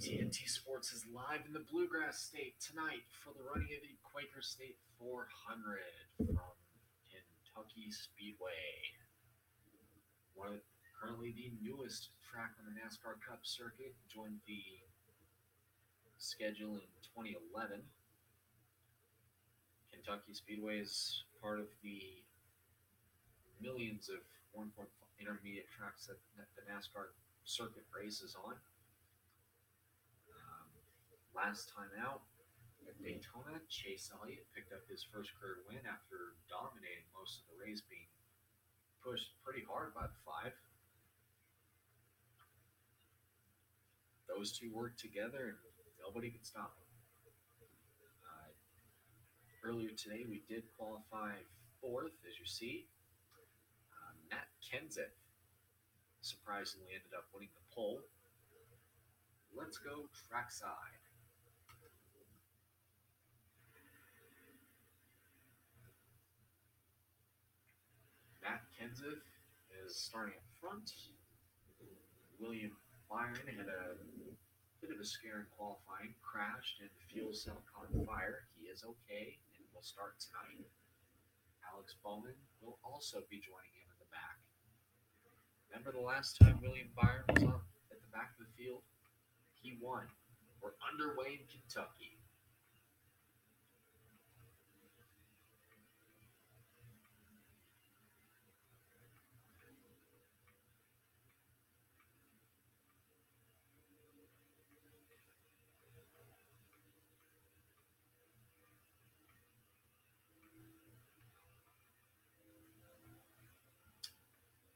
TNT Sports is live in the Bluegrass State tonight for the running of the Quaker State 400 from Kentucky Speedway. Currently the newest track on the NASCAR Cup circuit, joined the schedule in 2011. Kentucky Speedway is part of the millions of 1.5 intermediate tracks that the NASCAR circuit races on. Last time out at Daytona, Chase Elliott picked up his first career win after dominating most of the race, being pushed pretty hard by the five. Those two worked together and nobody could stop them. Earlier today, we did qualify fourth, as you see. Matt Kenseth surprisingly ended up winning the pole. Let's go trackside. Matt Kenseth is starting up front. William Byron had a bit of a scare in qualifying, crashed, and the fuel cell caught fire. He is okay and will start tonight. Alex Bowman will also be joining him in the back. Remember the last time William Byron was on at the back of the field? He won. We're underway in Kentucky.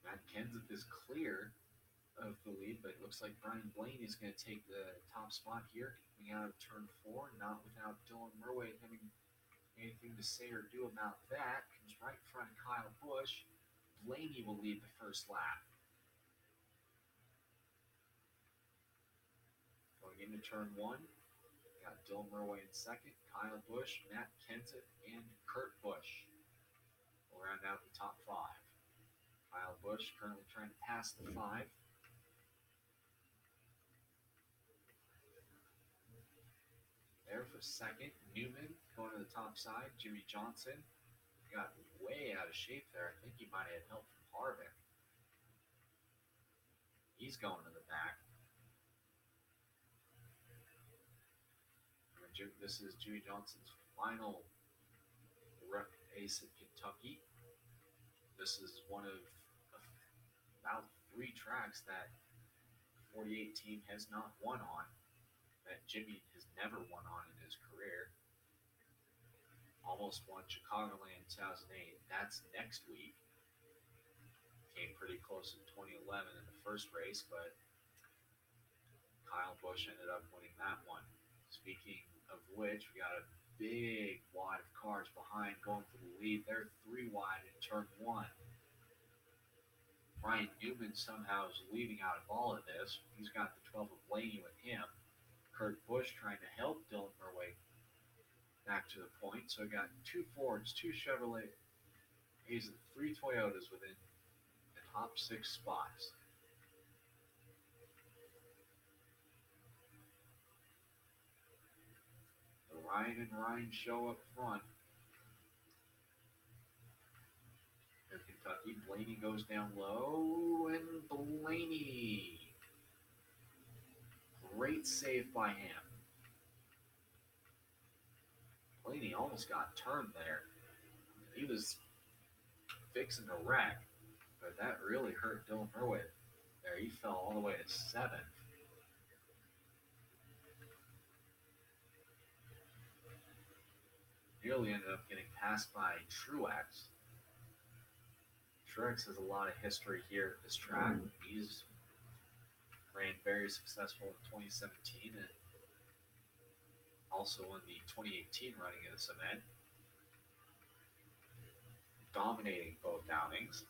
Matt Kenseth is clear of the lead, but it looks like Brian Blaney is going to take the top spot here, coming out of turn 4, not without Dylan Murray having anything to say or do about that. Comes right in front of Kyle Busch. Blaney will lead the first lap. Going into turn 1, got Dylan Murray in second, Kyle Busch, Matt Kenseth, and Kurt Busch will round out the top 5. Kyle Busch currently trying to pass the 5. There for second. Newman going to the top side. Jimmy Johnson got way out of shape there. I think he might have had help from Harvick. He's going to the back. This is Jimmy Johnson's final race at Kentucky. This is one of about 3 tracks that the 48 team has not won on, that Jimmy has never won on in his career. Almost won Chicagoland 2008. That's next week. Came pretty close in 2011 in the first race, but Kyle Busch ended up winning that one. Speaking of which, we got a big wad of cars behind going for the lead. They're 3 wide in turn 1. Ryan Newman somehow is leading out of all of this. He's got the 12 of Blaney with him. Kurt Busch trying to help Dylan Murray back to the point. So we got 2 Fords, 2 Chevrolet, 3 Toyotas within the top 6 spots. The Ryan and Ryan show up front. In Kentucky, Blaney goes down low, and Blaney. Great save by him. Blaney almost got turned there. He was fixing a wreck, but that really hurt Dylan Murray there. He fell all the way to 7th. Nearly ended up getting passed by Truex. Truex has a lot of history here at this track. He's ran very successful in 2017 and also in the 2018 running of this event, dominating both outings.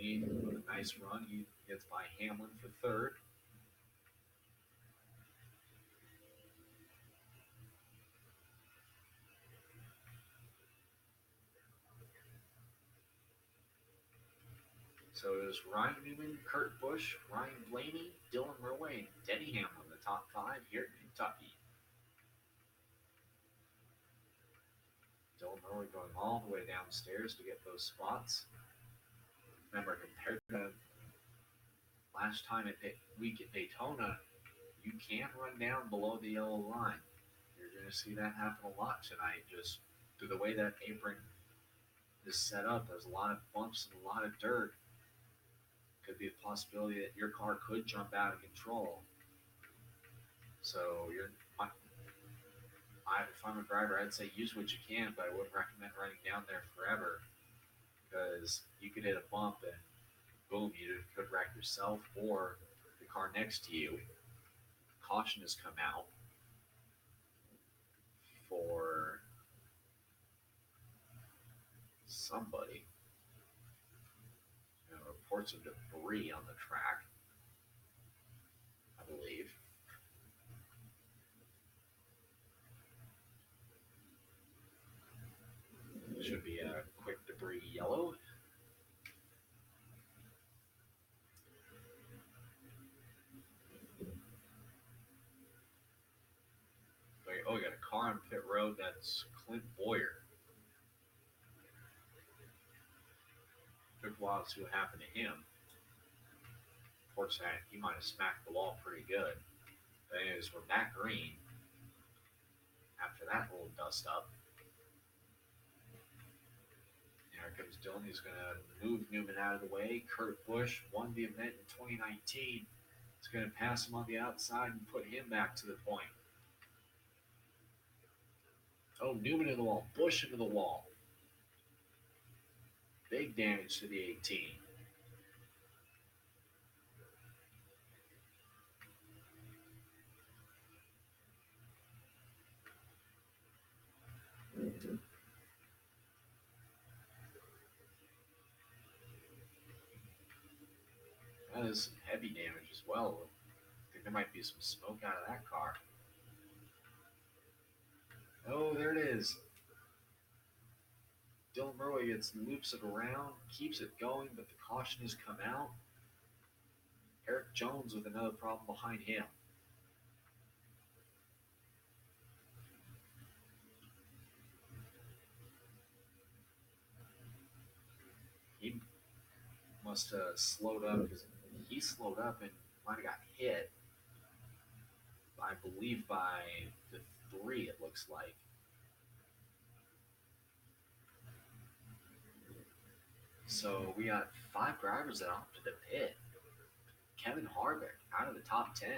Blaney with a nice run. He gets by Hamlin for third. So it was Ryan Newman, Kurt Busch, Ryan Blaney, Dylan Murway, and Denny Hamlin, the top five here in Kentucky. Dylan Murway going all the way downstairs to get those spots. Remember, compared to last time at week at Daytona, you can't run down below the yellow line. You're going to see that happen a lot tonight, just through the way that apron is set up. There's a lot of bumps and a lot of dirt. Could be a possibility that your car could jump out of control. So if I'm a driver, I'd say use what you can, but I wouldn't recommend running down there forever because you could hit a bump and boom, you could wreck yourself or the car next to you. Caution has come out for somebody. Reports of debris on the track, I believe. Should be a quick debris yellow. Oh, we got a car on pit road. That's Clint Boyer. Took a while to see what happened to him. Reports that he might have smacked the wall pretty good. But anyways, we're back green after that little dust up. Here comes Dylan. He's going to move Newman out of the way. Kurt Busch won the event in 2019. He's going to pass him on the outside and put him back to the point. Oh, Newman into the wall. Busch into the wall. Big damage to the 18. That is some heavy damage as well. I think there might be some smoke out of that car. Oh, there it is. Dylan Murway loops it around, keeps it going, but the caution has come out. Eric Jones with another problem behind him. He must have slowed up because he slowed up and might have got hit. I believe by the 3, it looks like. So we got 5 drivers that opted to pit. Kevin Harvick out of the top 10.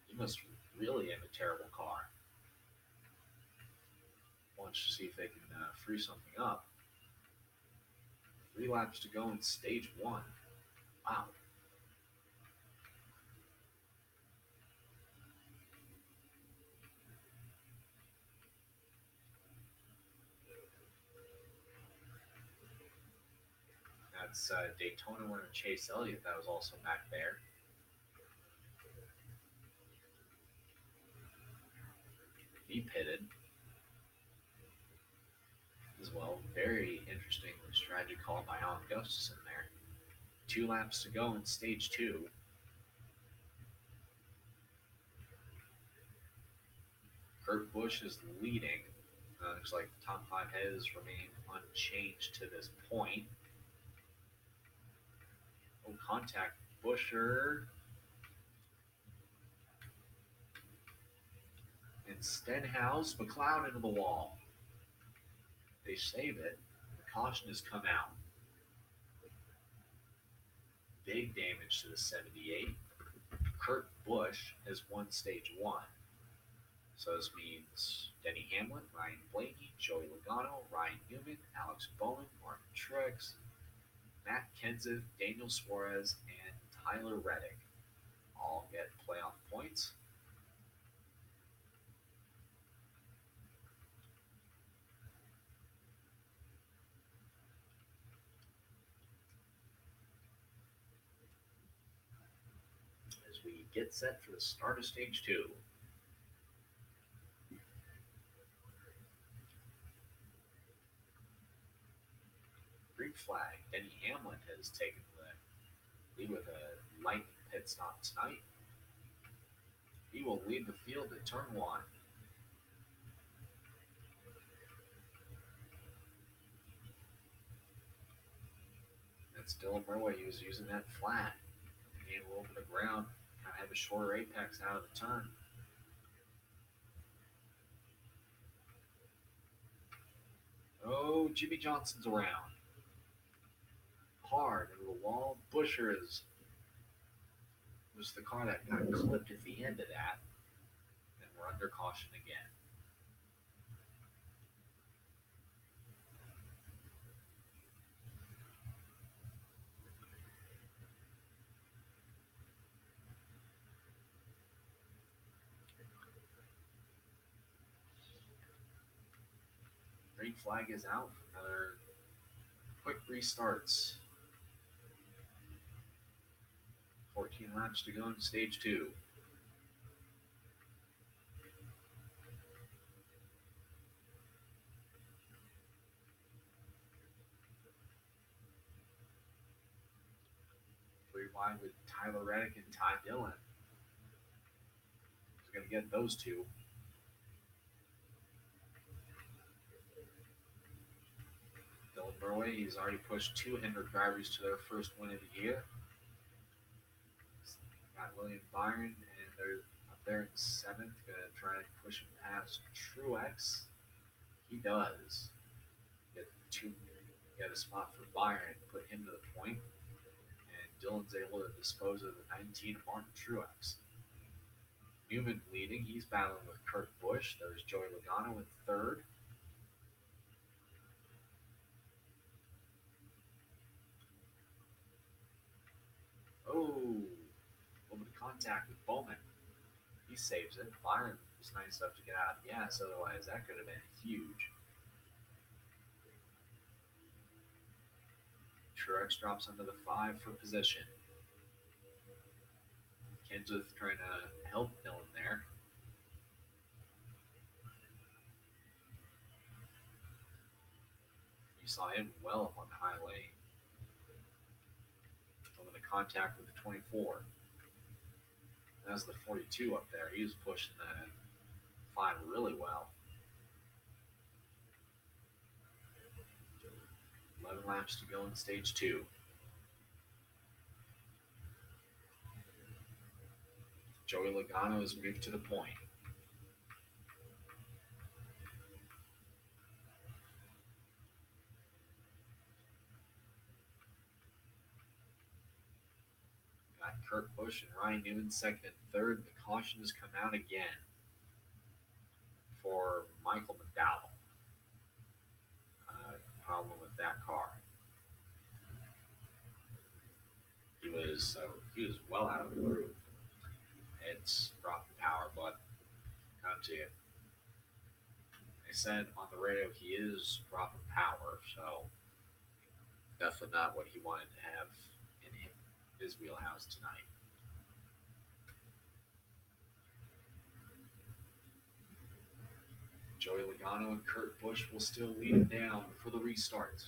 He must really have a terrible car. Wants to see if they can free something up. 3 laps to go in stage 1. Wow. That's Daytona winner Chase Elliott that was also back there. He pitted as well. Very interesting strategy called by Alan Gustafson there. 2 laps to go in stage 2. Kurt Busch is leading. Looks like the top 5 heads remain unchanged to this point. Oh, contact Buescher. And Stenhouse, McLeod into the wall. They save it. The caution has come out. Big damage to the 78. Kurt Busch has won stage 1. So this means Denny Hamlin, Ryan Blaney, Joey Logano, Ryan Newman, Alex Bowman, Martin Truex, Matt Kenseth, Daniel Suarez, and Tyler Reddick all get playoff points. get set for the start of stage two. Green flag. Denny Hamlin has taken the lead with a light pit stop tonight. He will lead the field at turn one. That's Dylan Murway. He was using that flat. Being a little bit of ground. Kind of have a shorter apex out of the turn. Oh, Jimmy Johnson's around. Hard into the wall. Busher was the car that got clipped at the end of that. And we're under caution again. Green flag is out for another quick restarts. 14 laps to go in stage two. Three wide with Tyler Reddick and Ty Dillon. He's going to get those two. Dylan Murway, he's already pushed two Hendrick drivers to their first win of the year. Got William Byron, and they're up there in seventh, going to try and push him past Truex. He does. Get a spot for Byron, put him to the point, and Dylan's able to dispose of the 19 of Martin Truex. Newman leading, he's battling with Kurt Busch. There's Joey Logano in third. Oh, a little bit of contact with Bowman. He saves it. Byron was nice enough to get out of the gas, otherwise that could have been huge. Truex drops under the 5 for position. Kenseth trying to help Dylan there. You saw him well up on the high lane. Over the contact with the 24. That's the 42 up there. He was pushing that 5 really well. 11 laps to go in stage 2. Joey Logano has moved to the point. Got Kurt Busch and Ryan Newman second and third. The caution has come out again for Michael McDowell. Problem with that car. He was well out of the groove. It's brought the power, but come to you. They said on the radio he is dropping power, so definitely not what he wanted to have in his wheelhouse tonight. Joey Logano and Kurt Busch will still lead him down for the restart.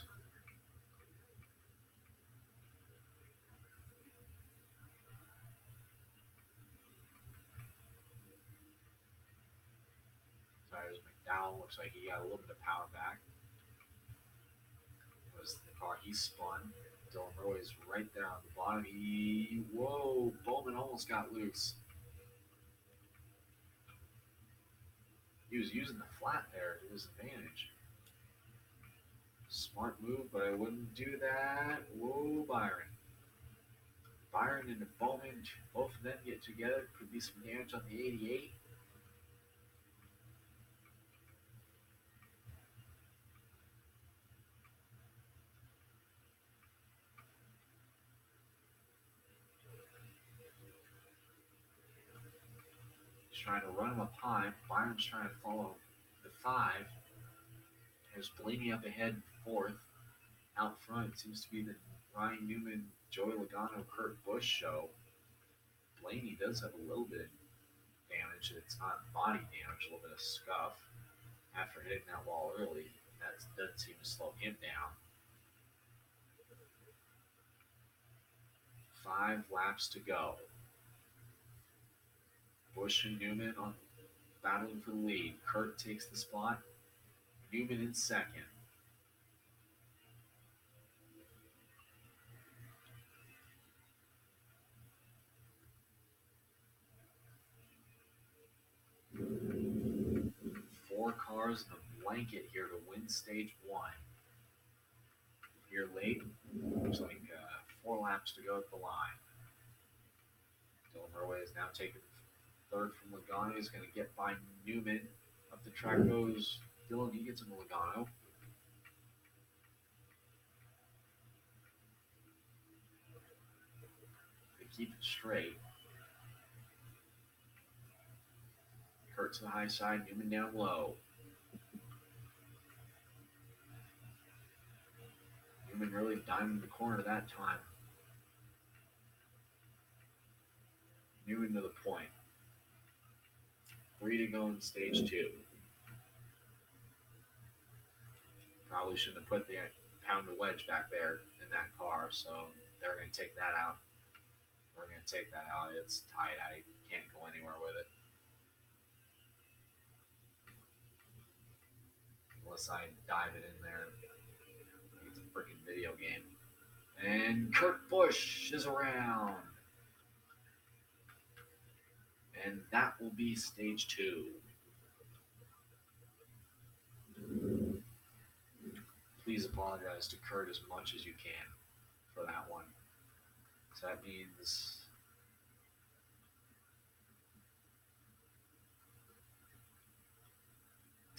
Tires McDowell looks like he got a little bit of power back. It was the car he spun. Dylan Murway's right there on the bottom. Whoa, Bowman almost got loose. He was using the flat there to his advantage. Smart move, but I wouldn't do that. Whoa, Byron. Byron and Bowman, both of them get together. Could be some damage on the 88. He's trying to run him up high. Byron's trying to follow the 5. There's Blaney up ahead in fourth. Out front, it seems to be the Ryan Newman, Joey Logano, Kurt Busch show. Blaney does have a little bit of damage. It's not body damage, a little bit of scuff after hitting that wall early. That doesn't seem to slow him down. 5 laps to go. Busch and Newman on battling for the lead. Kurt takes the spot. Newman in second. Four cars in a blanket here to win stage 1. Here late, looks like 4 laps to go at the line. Dylan Murway is now taking third from Logano. He's going to get by Newman. Up the track goes Dylan. He gets him to Logano. They keep it straight. Kurt to the high side, Newman down low. Newman really diamond the corner that time. Newman to the point. 3 to go in stage 2. Probably shouldn't have put the pound of wedge back there in that car, so they're going to take that out. We're going to take that out. It's tight. I can't go anywhere with it. Unless I dive it in there. It's a freaking video game. And Kurt Busch is around. And that will be stage 2. Please apologize to Kurt as much as you can for that one. So that means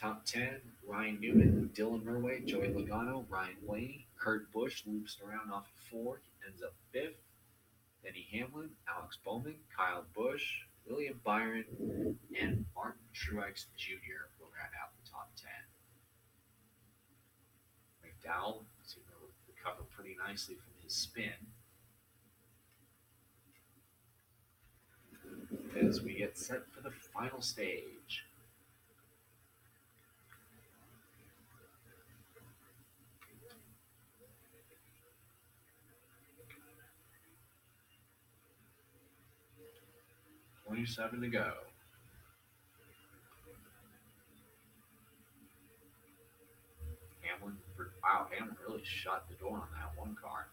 top 10, Ryan Newman, Dylan Murway, Joey Logano, Ryan Blaney, Kurt Busch loops around off of 4, ends up 5th. Denny Hamlin, Alex Bowman, Kyle Busch, William Byron, and Martin Truex Jr. will round out the top 10. McDowell seemed to recover pretty nicely from his spin. As we get set for the final stage. $27 to go. Hamlin really shut the door on that one car.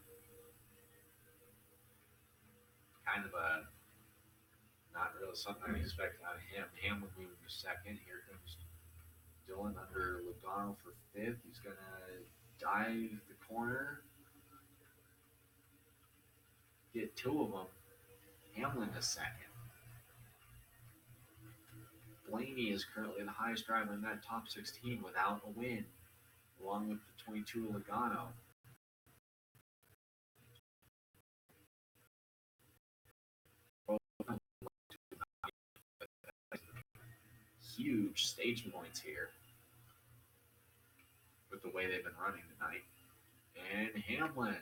Kind of not really something I expected out of him. Hamlin moving to second. Here comes Dylan under Logano for 5th. He's going to dive the corner. Get 2 of them. Hamlin to second. Blaney is currently the highest driver in that top 16 without a win, along with the 22 Logano. Huge stage points here with the way they've been running tonight. And Hamlin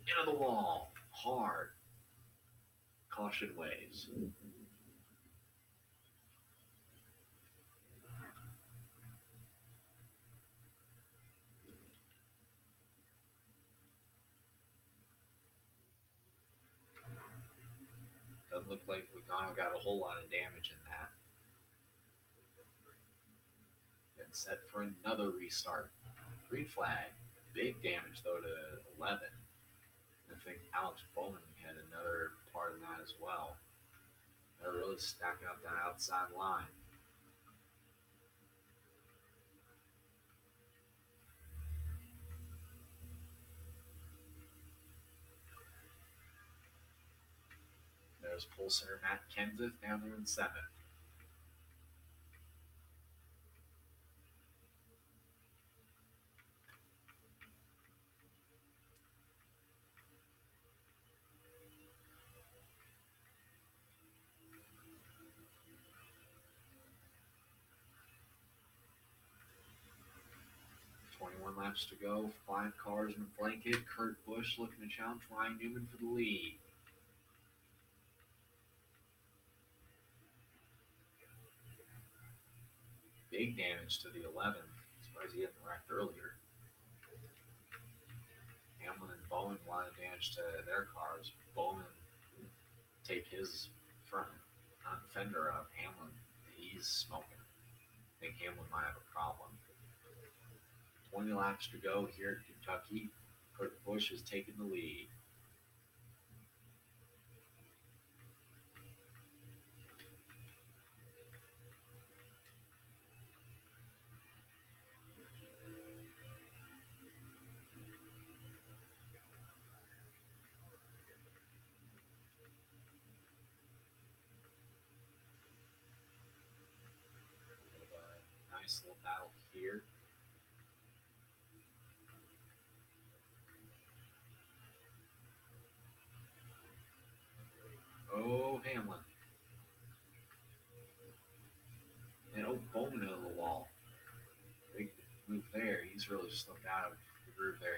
into the wall, hard. Caution waves. Doesn't look like Logano got a whole lot of damage in that. Then set for another restart. Green flag. Big damage, though, to 11. I think Alex Bowman had another part of that as well. They're really stacking up that outside line. There's pole sitter Matt Kenseth down there in 7th. Laps to go, 5 cars in a blanket. Kurt Busch looking to challenge Ryan Newman for the lead. big damage to the 11. Surprised he hadn't wrecked earlier. Hamlin and Bowman a lot of damage to their cars. Bowman take his front fender up. Hamlin, he's smoking. I think Hamlin might have a problem. 20 laps to go here at Kentucky. Kurt Busch has taken the lead. Nice little battle here. Oh, Hamlin. And oh, Bowman into the wall. Big move there. He's really slipped out of the groove there.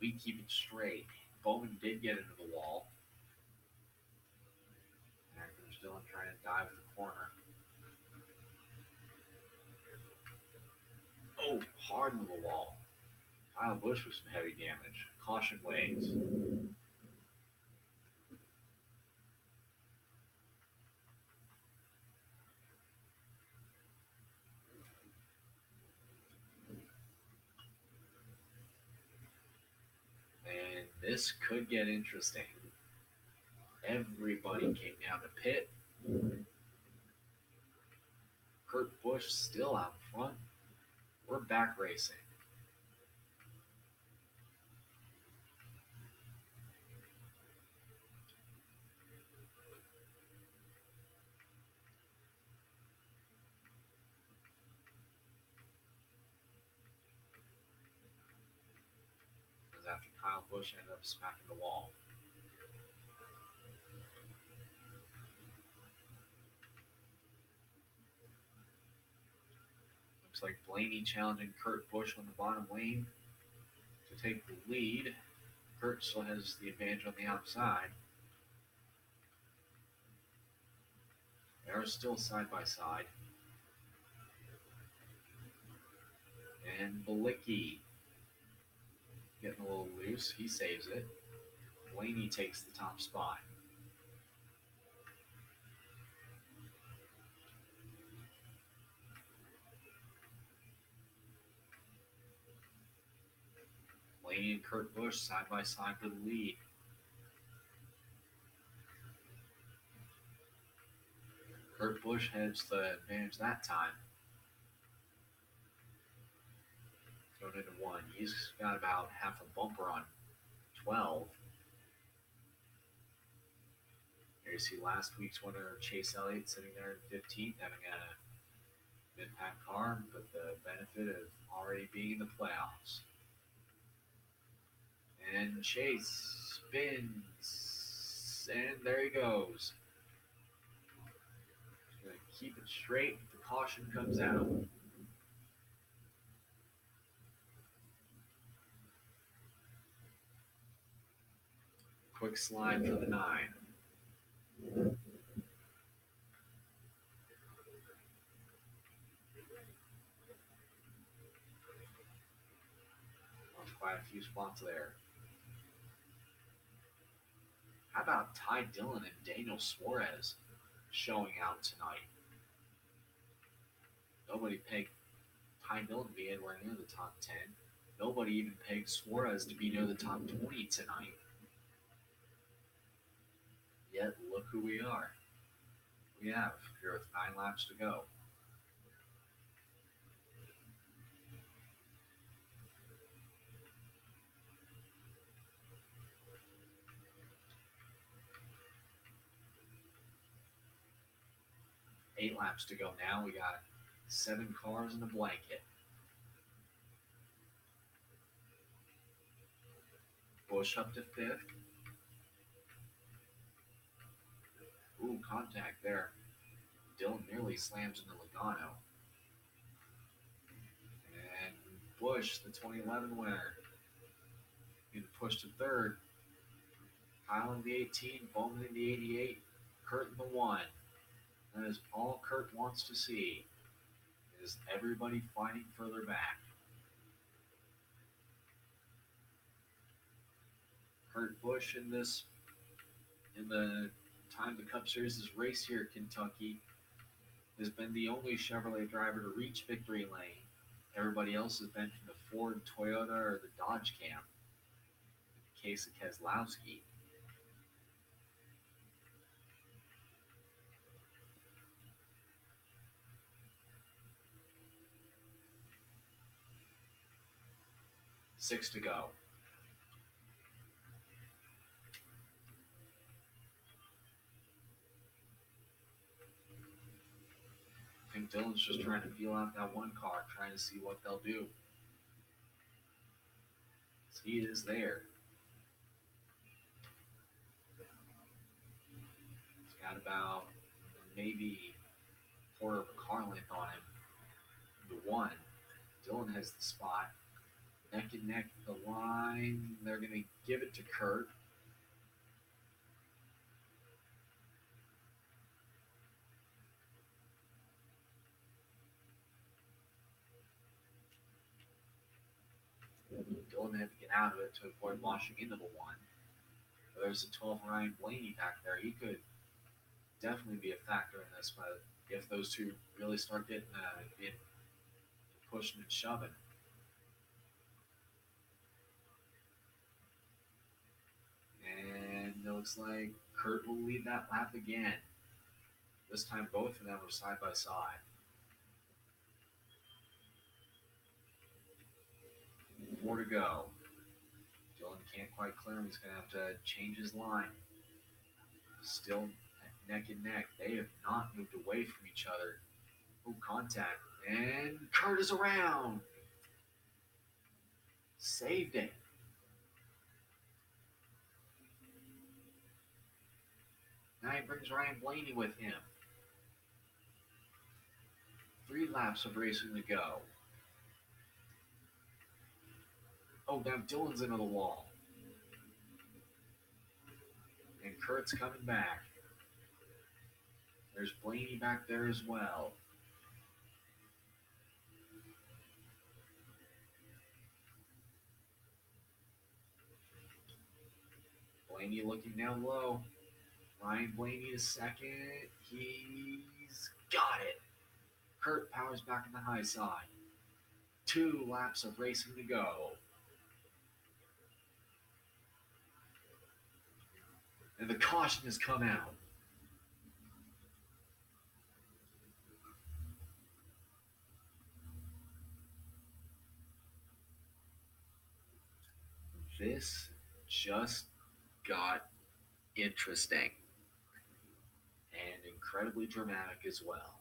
We keep it straight. Bowman did get into the wall. And there's Dylan trying to dive in the corner. Oh, hard into the wall. Kyle Busch with some heavy damage. Caution waves. And this could get interesting. Everybody came down to pit. Kurt Busch still out front. We're back racing. Because after Kyle Busch ended up smacking the wall. Looks like Blaney challenging Kurt Busch on the bottom lane to take the lead. Kurt still has the advantage on the outside. They are still side by side. And Balicki getting a little loose. He saves it. Blaney takes the top spot. Blaney and Kurt Busch side by side for the lead. Kurt Busch has the advantage that time. Going into one. He's got about half a bumper on 12. Here you see last week's winner, Chase Elliott, sitting there in 15th, having a mid-pack car, but the benefit of already being in the playoffs. And Chase spins, and there he goes. He's going to keep it straight. The caution comes out. Quick slide for the 9. Quite a few spots there. How about Ty Dillon and Daniel Suarez showing out tonight? Nobody pegged Ty Dillon to be anywhere near the top 10. Nobody even pegged Suarez to be near the top 20 tonight. Yet, look who we are. We have here with 9 laps to go. Eight laps to go now. We got 7 cars in a blanket. Busch up to 5th. Ooh, contact there. Dillon nearly slams into Logano. And Busch, the 2011 winner, getting pushed to 3rd. Kyle in the 18, Bowman in the 88, Kurt in the 1. That is all Kurt wants to see, is everybody fighting further back. Kurt Busch in the time the Cup Series is race here at Kentucky, has been the only Chevrolet driver to reach victory lane. Everybody else has been from the Ford, Toyota, or the Dodge camp. In the case of Keselowski. Six to go. I think Dylan's just trying to feel out that one car, trying to see what they'll do. He is there. He's got about maybe a quarter of a car length on him. The one. Dylan has the spot. Neck and neck the line. They're going to give it to Kurt. Dylan had to get out of it to avoid washing into the one. But there's a 12 Ryan Blaney back there. He could definitely be a factor in this, but if those two really start getting pushing and shoving. And it looks like Kurt will lead that lap again. This time both of them are side by side. 4 to go. Dylan can't quite clear him. He's going to have to change his line. Still neck and neck. They have not moved away from each other. Oh, contact. And Kurt is around. Saved it. Now he brings Ryan Blaney with him. 3 laps of racing to go. Oh, now Dylan's into the wall. And Kurt's coming back. There's Blaney back there as well. Blaney looking down low. Ryan Blaney is second. He's got it. Kurt powers back on the high side. 2 laps of racing to go. And the caution has come out. This just got interesting and incredibly dramatic as well.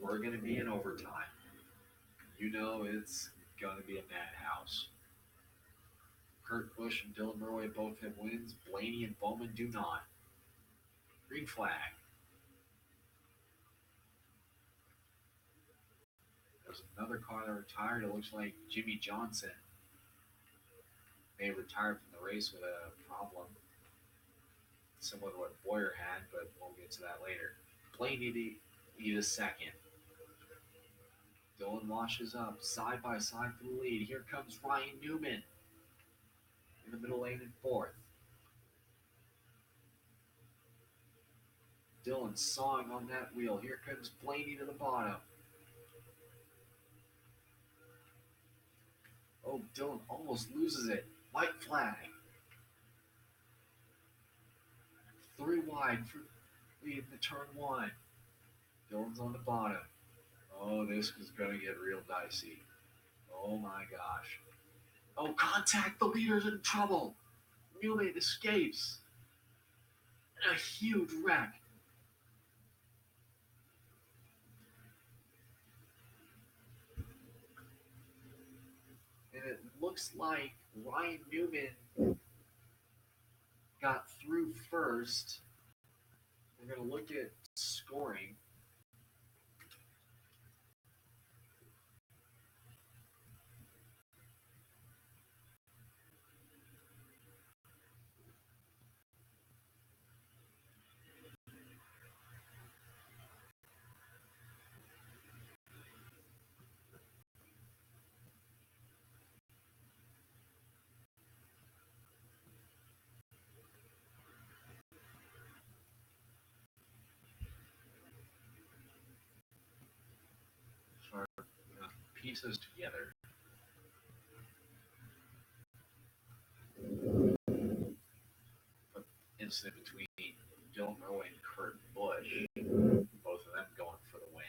We're going to be in overtime. You know it's going to be a madhouse. Kurt Busch and Dylan Roy both have wins. Blaney and Bowman do not. Green flag. There's another car that retired. It looks like Jimmy Johnson may retire from the race with a problem similar to what Boyer had, but we'll get to that later. Blaney need a second. Dylan washes up side by side for the lead. Here comes Ryan Newman in the middle lane in 4th. Dylan sawing on that wheel. Here comes Blaney to the bottom. Oh, Dylan almost loses it. White flag. 3 wide for lead in the turn 1. Dylan's on the bottom. Oh, this is going to get real dicey. Oh my gosh. Oh, contact! The leader's in trouble! Newman escapes. A huge wreck. And it looks like Ryan Newman got through first. We're going to look at scoring. those together. But incident between Gilmore and Kurt Busch, both of them going for the win.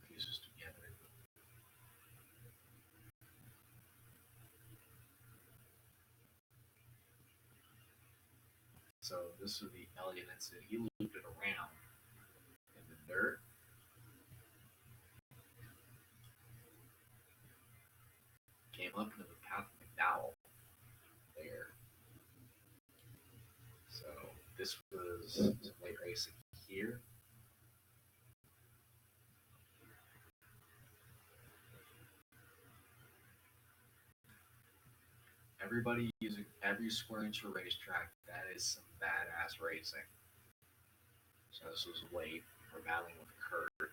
Pieces together. So this was the Elliott incident. He looped it around in the dirt. Came up into the path of McDowell there. So this was some late racing here. Everybody using every square inch of racetrack. That is some badass racing. So this was late. We're battling with Kurt.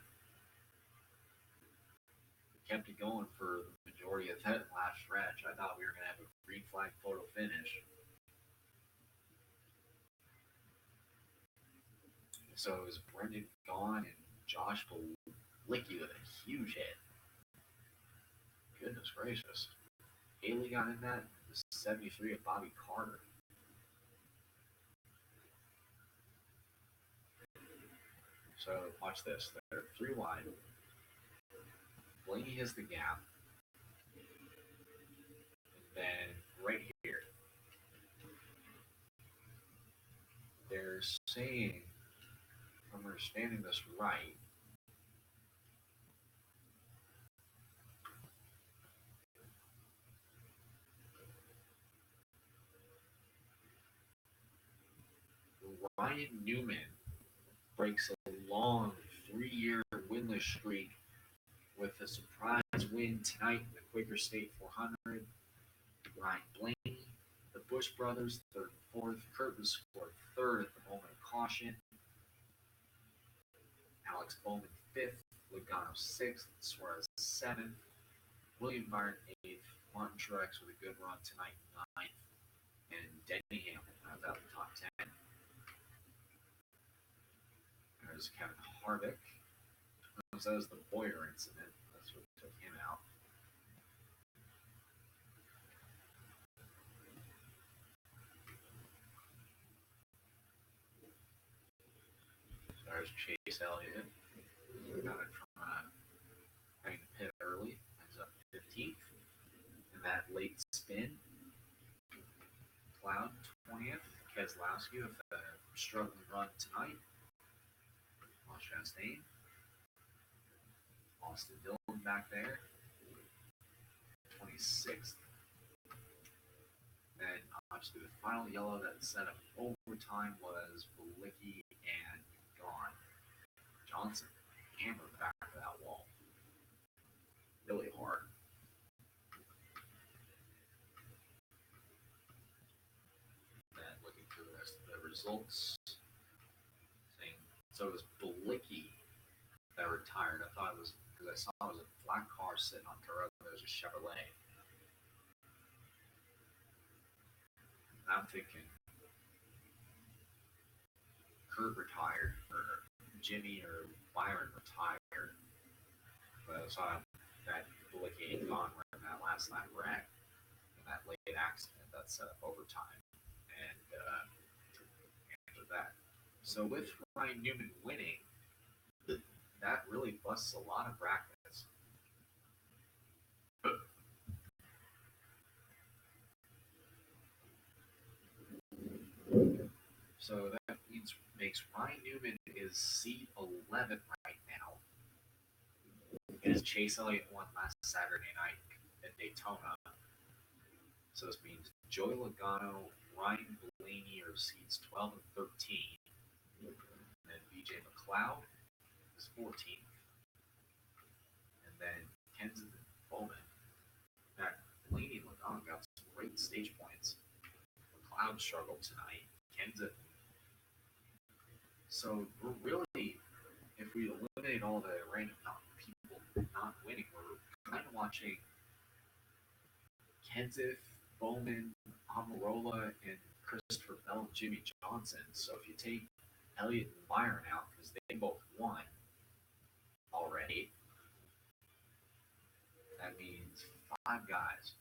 Kept it going for the majority of that last stretch. I thought we were going to have a green flag photo finish. So it was Brendan Gaughan and Josh Balicki with a huge hit. Goodness gracious. Haley got in that. The 73 of Bobby Carter. So watch this. They're 3 wide. Blaney has the gap. And then right here, they're saying, if I'm understanding this right, Ryan Newman breaks a long 3-year winless streak with a surprise win tonight in the Quaker State 400. Ryan Blaney, the Busch brothers, 3rd and 4th. Kurt was scored 3rd at the moment of caution. Alex Bowman 5th. Logano 6th. Suarez 7th. William Byron 8th. Martin Truex with a good run tonight 9th. And Denny Hamlin rounds out the top 10. There's Kevin Harvick. That was the Boyer incident. That's what took him out. There's Chase Elliott. Got it from having to pit early. Ends up 15th. And that late spin. Cloud 20th. Keselowski with a struggling run tonight. Ross Chastain. Austin Dillon back there. 26th. Then obviously the final yellow that set up overtime was Balicki and Gaughan. Johnson hammered back to that wall. Really hard. Then looking through the rest of the results. So it was Balicki that retired. I thought it was because I saw it was a black car sitting on Toro. It was a Chevrolet. I'm thinking Kurt retired, or Jimmy or Byron retired. But I saw that Balicki and Gaughan were in that last lap wreck, in that late accident that set up overtime. And after that. So with Ryan Newman winning, that really busts a lot of brackets. So that makes Ryan Newman is seed 11 right now. Because Chase Elliott won last Saturday night at Daytona. So this means Joey Logano, Ryan Blaney are seeds 12 and 13. And then BJ McLeod is 14th. And then Kenseth and Bowman. In fact, Blaney and Logano got some great stage points. cloud struggle tonight. Kansas. So we're really, if we eliminate all the random people not winning, we're kind of watching Kenseth, Bowman, Amarola, and Christopher Bell and Jimmy Johnson. So if you take Elliott and Byron out because they both won already, that means five guys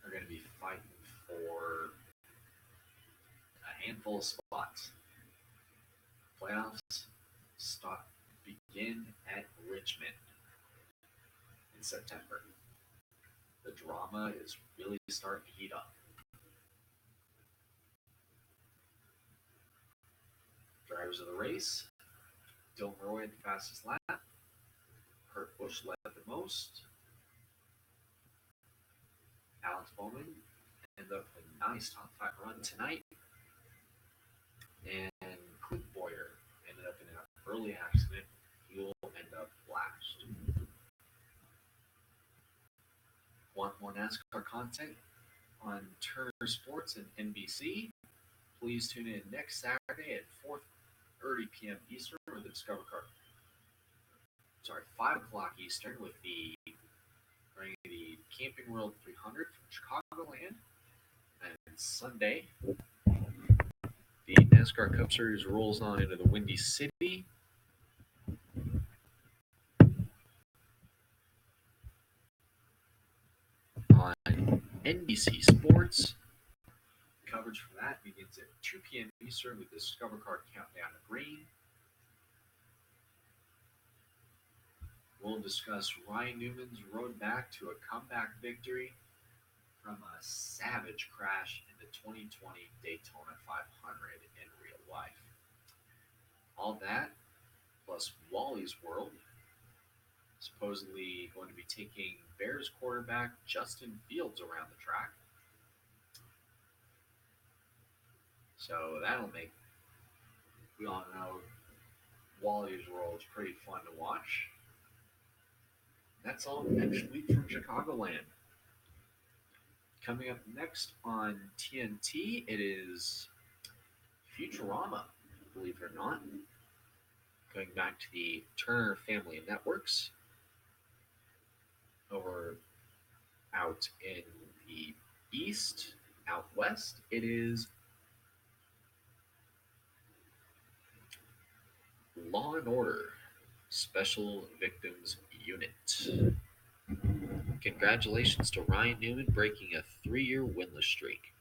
are going to be fighting for a handful of spots. Playoffs begin at Richmond in September. The drama is really starting to heat up. Drivers of the race: Dylan Roy had the fastest lap. Kurt Busch led the most. Alex Bowman ended up with a nice top five run tonight. And Clint Boyer ended up in an early accident. He will end up last. Want more NASCAR content on Turner Sports and NBC? Please tune in next Saturday at 4:30 p.m. Eastern with the 5 o'clock Eastern with the Camping World 300 from Chicagoland. And Sunday, the NASCAR Cup Series rolls on into the Windy City. On NBC Sports. Coverage for that begins at 2 p.m. Eastern with the Discover Car Countdown to Green. We'll discuss Ryan Newman's road back to a comeback victory from a savage crash in the 2020 Daytona 500 in real life. All that, plus Wally's World, supposedly going to be taking Bears quarterback Justin Fields around the track. So that'll make, we all know, Wally's World is pretty fun to watch. That's all next week from Chicagoland. Coming up next on TNT, it is Futurama, believe it or not. Going back to the Turner Family Networks. Over out in the east, out west, it is Law and Order Special Victims Unit. Congratulations to Ryan Newman breaking a 3-year winless streak.